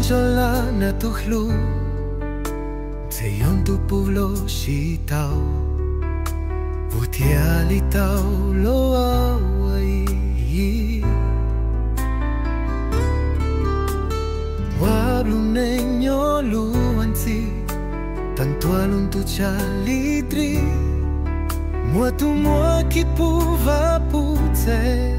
Jola na tuhlu Teyong tu pulo sitaw Vutia litaw lo away Wablu nenyo luansi Tantualun tu chalitri Mua tu mua kipu vapute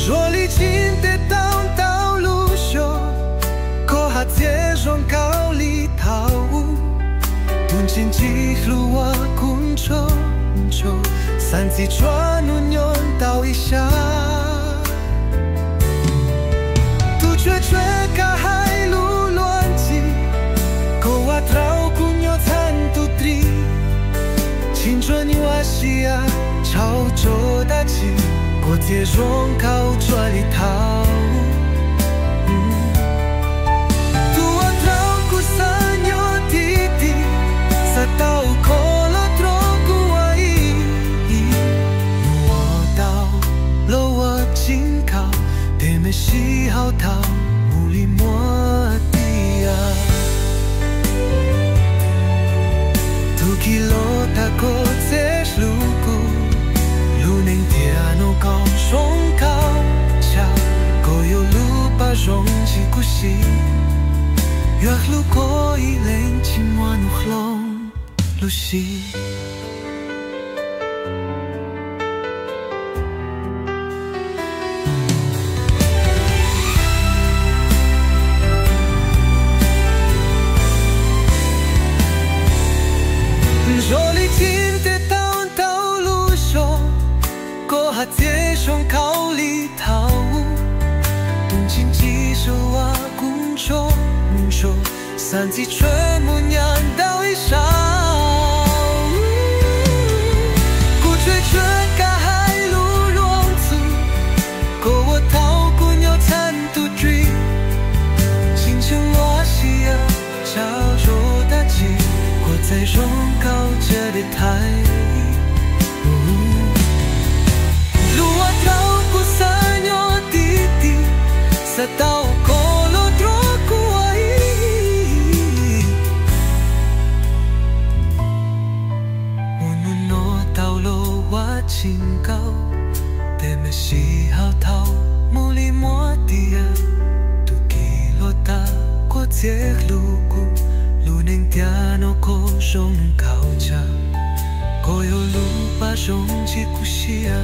Joli cinte tau tau lusho Ko hatie jon kau li tau Tun chin chi hlua kuncho cho San si chua nun yon tau isha Tu chue chue ka hai lu luan chi Ko wa trau kunyo tan tu tri Chin chua ni wa xia Chao cho da chi 我接容靠这里逃，tu atrau sanyo titi, sa tau kola troku ai,我到了我紧靠，得没喜好逃，无力莫地啊，tu kilo ta ko te shluku。 Piano高松高桥，各有路把容起故事，若路过一零千万路龙路西。接上靠里头，东京几首啊，工作说，三季春木娘到一晌，古吹吹嘎海路浪子，过我桃姑娘参度追，心情我西啊，小说大气，我在容高这里台。 Sa tau kolo troku ai Unu no tau lo wa ching kau Te me si hao tau muli mo tia Tu kilo ta ko tiek luku Lu neng tia no ko shong kau cha Ko yo lu pa shong chi kushia